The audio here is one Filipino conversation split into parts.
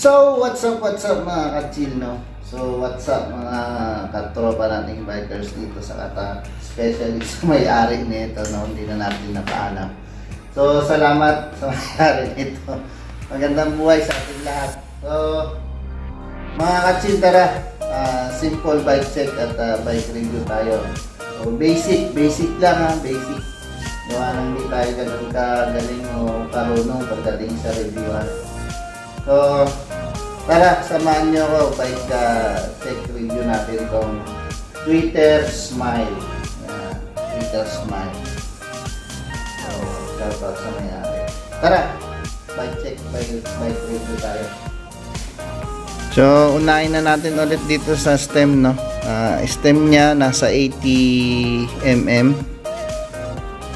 So, what's up mga ka-chill, no? So, what's up mga katropa nating bikers dito sa Qatar, especially sa may-ari nito, no? Hindi na natin napaalam. So, salamat sa may-ari nito. Magandang buhay sa ating lahat. So, mga ka-chill, tara, simple bike check at bike review tayo. So, basic lang ha, basic. Gawa nang hindi tayo ganun kagaling o karunong pagdating sa review ha. So, tara, samahan nyo ako, bike check review natin itong Twitter Smile. Yan, Twitter Smile. So, shout out sa may-ari. Tara, bike check, bike review tayo. So, unahin na natin ulit dito sa stem, no? Stem niya nasa 80mm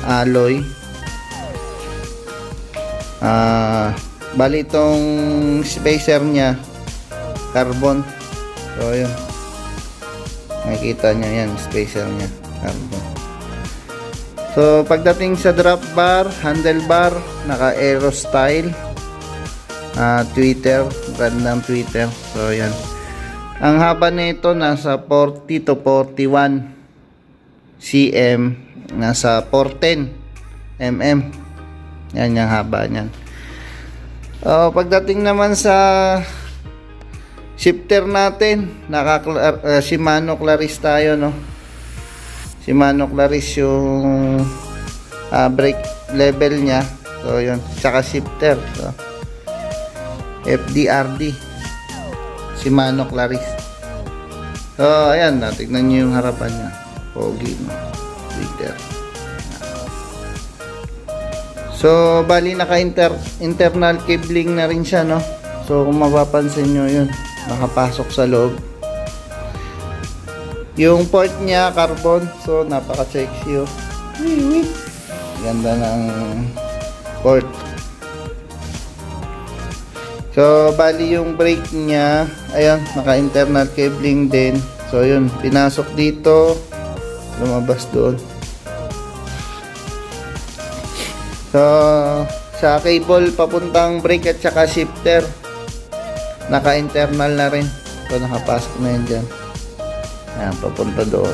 alloy. Bali itong spacer niya carbon. So yun, makikita nyo yan, spacer niya carbon. So pagdating sa drop bar, handlebar, naka aero style, Twitter, brand ng Twitter. So yan, ang haba nito nasa 40 to 41 cm, nasa 410 mm. Yan yung haba niyan. Pagdating naman sa shifter natin, Shimano Claris tayo, no? Shimano Claris yung brake level niya. So yun, saka shifter. So, FDRD Shimano Claris. So ayan, tignan nyo yung harapan niya. Pogi, no? Twitter. So, bali naka-internal cabling na rin siya, no? So, kung mapapansin nyo yun, nakapasok sa loob. Yung port niya, carbon. So, napaka-sexy, oh. Ganda ng port. So, bali yung brake niya, ayan, naka-internal cabling din. So, yun, pinasok dito, lumabas doon. So, sa cable papuntang brake at saka shifter, naka-internal na rin. So, nakapasok na yun dyan. Ayan, papunta doon.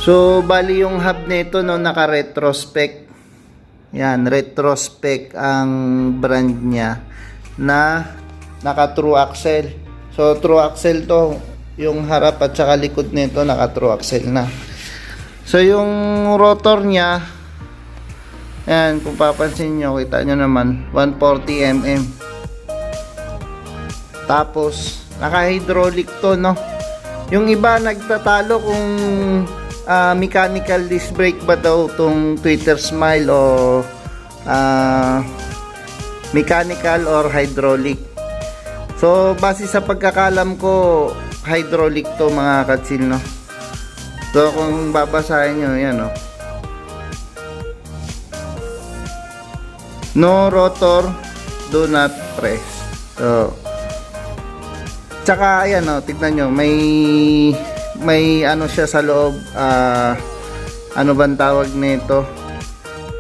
So, bali yung hub nito, no, naka-retrospect. Yan, retrospect ang brand niya na naka-true axle. So, true axle to. Yung harap at saka likod nito, naka-true axle na. So, yung rotor niya, yan, kung papansin nyo, kita nyo naman, 140mm. Tapos, naka-hydraulic to, no? Yung iba nagtatalo kung mechanical disc brake ba daw itong Twitter Smile o mechanical or hydraulic. So, base sa pagkakalam ko, hydraulic to mga katsil, no? So, kung babasahin nyo, yan, no? No rotor, do not press. So, tsaka, ayan, no? Tignan nyo, may may ano siya sa loob, ano bang tawag nito?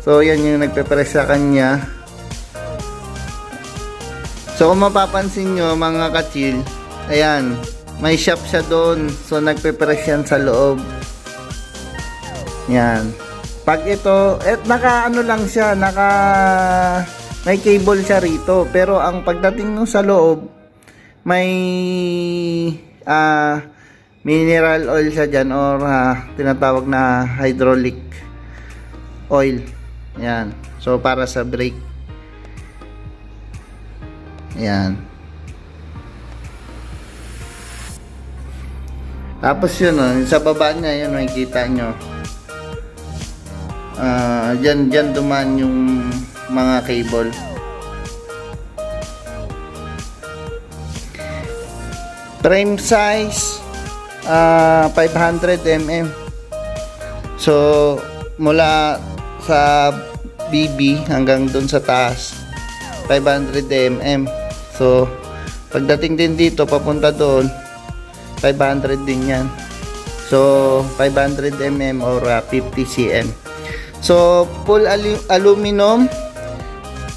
So yan yung nagpe-press sa kanya. So kung mapapansin nyo mga ka-chill, ayan, may shop siya doon. So nagpe-press yan sa loob. Yan. Pag ito, naka ano lang siya, may cable siya rito. Pero ang pagdating nung sa loob, may mineral oil siya dyan, or tinatawag na hydraulic oil. Yan. So para sa brake. Yan. Tapos yun, sa baba niya, yun, makikita nyo. Dyan dumaan yung mga cable. Frame size, 500 mm. So, mula sa BB hanggang dun sa taas, 500 mm. So, pagdating din dito, papunta doon, 500 din yan. So 500 mm or 50 cm. So full aluminum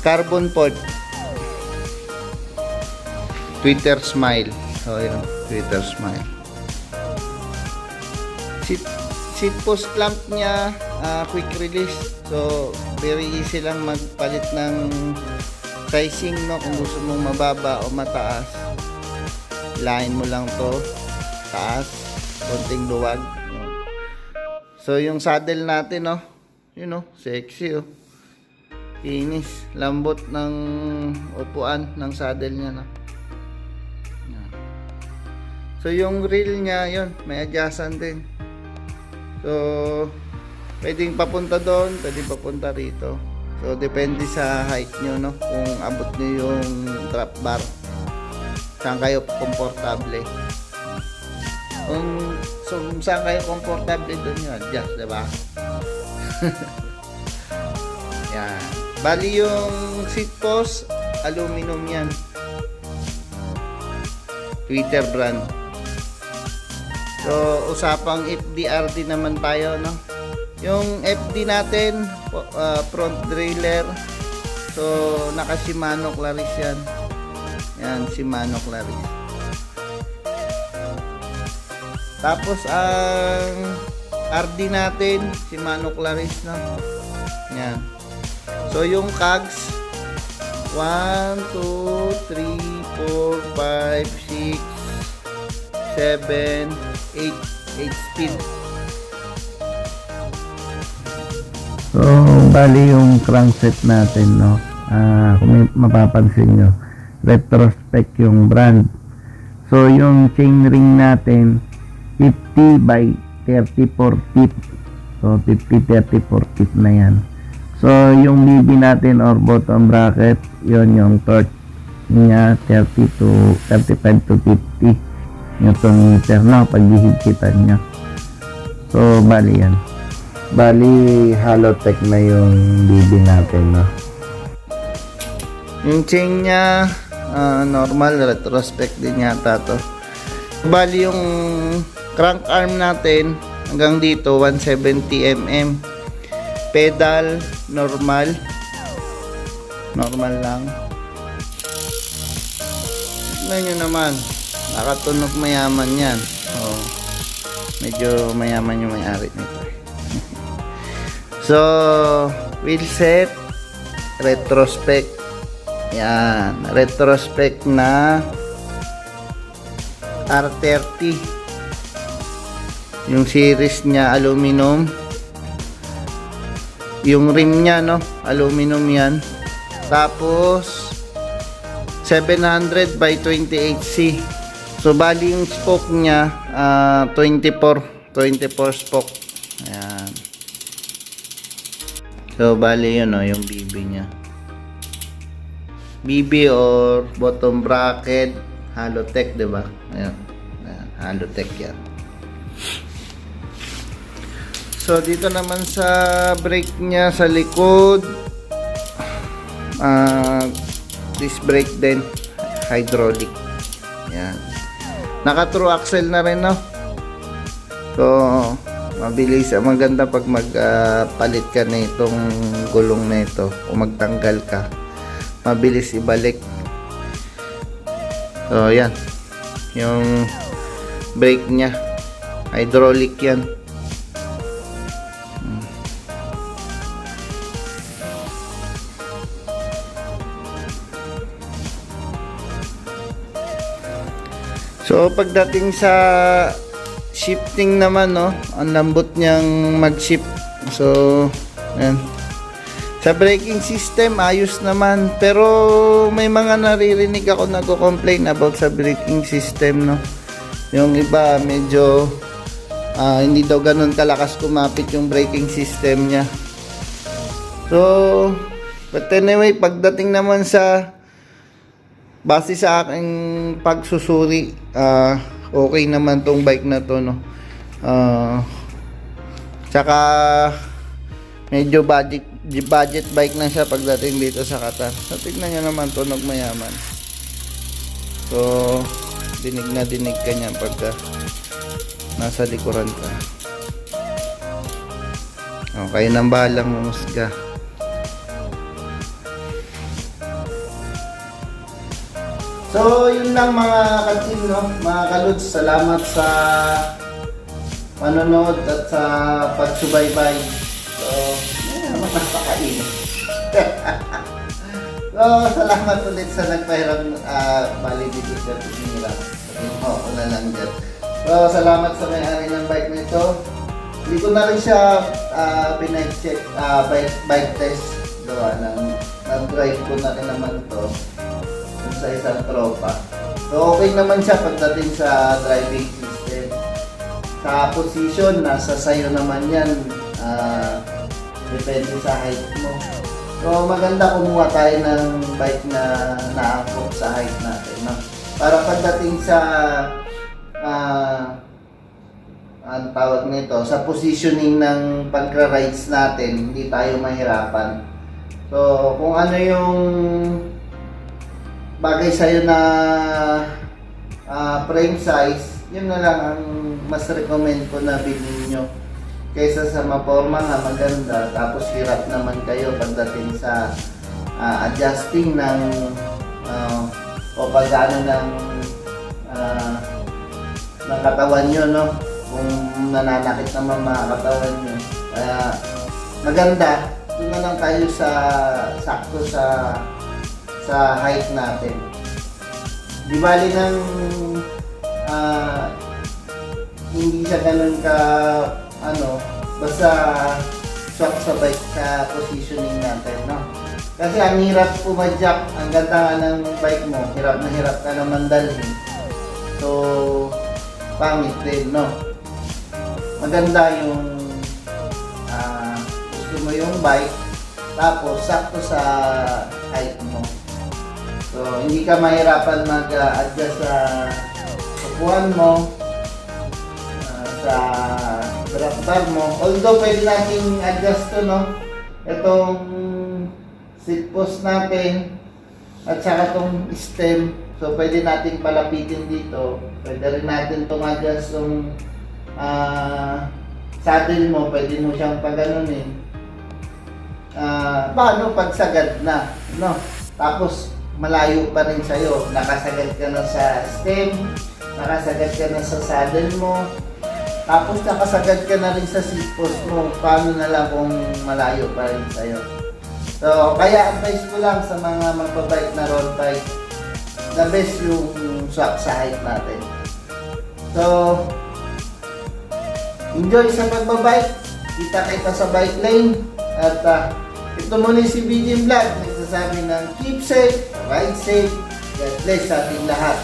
carbon pod. Twitter smile. So yun, Twitter smile. Seat post clamp niya, quick release. So very easy lang magpalit ng sizing, no, kung gusto mong mababa o mataas. Lain mo lang to taas, konting luwag. So yung saddle natin, no, you know, sexy, oh. Inis, lambot ng upuan ng saddle niya, no. So yung reel niya, yun, may adjustan din. So pwedeng papunta doon, pwedeng papunta rito. So depende sa height nyo, no, kung abot nyo yung drop bar, saan kayo komportable. Kung saan kayo komportable, doon nyo adjust, diba? Yan. Bali yung seat post, aluminum yan. Twitter brand. So usapang FDRD naman tayo, no? Yung FD natin, front derailleur. So naka Shimano Claris yan. Yan, Shimano Claris. Tapos ang RD natin, Shimano Claris, no? Yan. So yung cogs, 1, 2, 3, 4, 5, 6, 7, 8 speed. So bali yung crankset natin, no? Kung may mapapansin nyo, retrospect yung brand. So yung chainring natin, 50 by 34 teeth. So 50, 34 teeth na yan. So yung BB natin or bottom bracket, yon yung torque niya 30 to 35 to 50 newton meter, no, pag hihigpitan niya. So bali yan, bali Halotech na yung BB natin, no. Yung chain niya, normal retrospect din yata to. Bali yung crank arm natin hanggang dito 170 mm. Pedal normal lang. Tignan nyo naman, nakatunog, mayaman yan. Oh, medyo mayaman yung may-ari nito. So wheel set, retrospect. Yan, retrospect na R30. Yung series niya aluminum. Yung rim niya, no, aluminum yan. Tapos 700 by 28C. So bali yung spoke niya 24 spoke. Ayan. So bali yun, no, yung BB niya. BB or bottom bracket, Halotech, diba? Ayan. Ayan, Halotech yan. So dito naman sa brake niya sa likod, disc brake din, hydraulic. Yan. Naka true axle na rin, no? So, mabilis. Maganda pag magpalit ka na itong gulong na ito o magtanggal ka. Mabilis ibalik. So, yan. Yung brake niya. Hydraulic yan. So, pagdating sa shifting naman, no, ang lambot niyang mag-shift. So, ayan. Sa braking system, ayos naman. Pero, may mga naririnig ako nagko-complain about sa braking system, no. Yung iba, medyo, hindi daw ganun kalakas kumapit yung braking system niya. So, but anyway, pagdating naman sa base sa aking pagsusuri, okay naman tong bike na to, no. Tsaka medyo budget bike na siya pagdating dito sa Qatar. So tignan nyo naman, tunog mayaman. So dinig na dinig ka niyan pagka nasa likuran ka. Okay, nang bahalang mamusga. So, yun lang mga ka-team, no? Mga kaluts, salamat sa panonood at sa pagsubaybay. So, ayan naman napakainit. So, salamat ulit sa nagpahiram validity certificate. Sabihin mo, una lang dyan. So, salamat sa may-ari ng bike nito. Hindi ko na rin siya pinag-check, bike test. Gawa ng nag-drive ko na rin naman to sa isang tropa. So okay naman siya pagdating sa driving system. Sa position, nasa sayo naman yan. Depende sa height mo. So maganda kumuha tayo ng bike na naangkop sa height natin, no? Para pagdating sa ang tawag nito, sa positioning ng pagka-rides natin, hindi tayo mahirapan. So kung ano yung bagay sa'yo na frame size, yun na lang ang mas recommend ko na bilhin nyo. Kaysa sa maporma nga maganda, tapos hirap naman kayo pagdating sa adjusting ng o pagano ng katawan nyo, no? Kung nananakit naman mga katawan nyo. Kaya maganda, doon na lang tayo sa sakto sa height natin. Di bali ng hindi siya ganun ka basta swak sa bike sa positioning natin, no? Kasi ang hirap pumadyak, ang ganda nga ng bike mo, hirap na hirap ka naman dalhin. So pangit din, no? Maganda yung gusto mo yung bike tapos sakto sa height mo. So, hindi ka mahirapan mag-adjust sa upuan mo, sa drop bar mo. Although, pwede natin adjust to, no? Itong seat post natin at saka itong stem. So, pwede natin palapitin dito. Pwede rin natin itong adjust yung saddle mo. Pwede mo siyang paganunin. Paano pagsagad na, no? Tapos, malayo pa rin sa'yo. Nakasagad ka na sa stem, nakasagad ka na sa saddle mo, tapos nakasagad ka na rin sa seat post mo. Paano na lang kung malayo pa rin sa'yo? So, kaya advice ko lang sa mga magbabike na road bike, the best yung swak sa height natin. So, enjoy sa pagbabike. Kita sa bike lane. At ito muna si BJ Vlog, nagsasabi ng keep safe, ride safe, God bless sa ating lahat.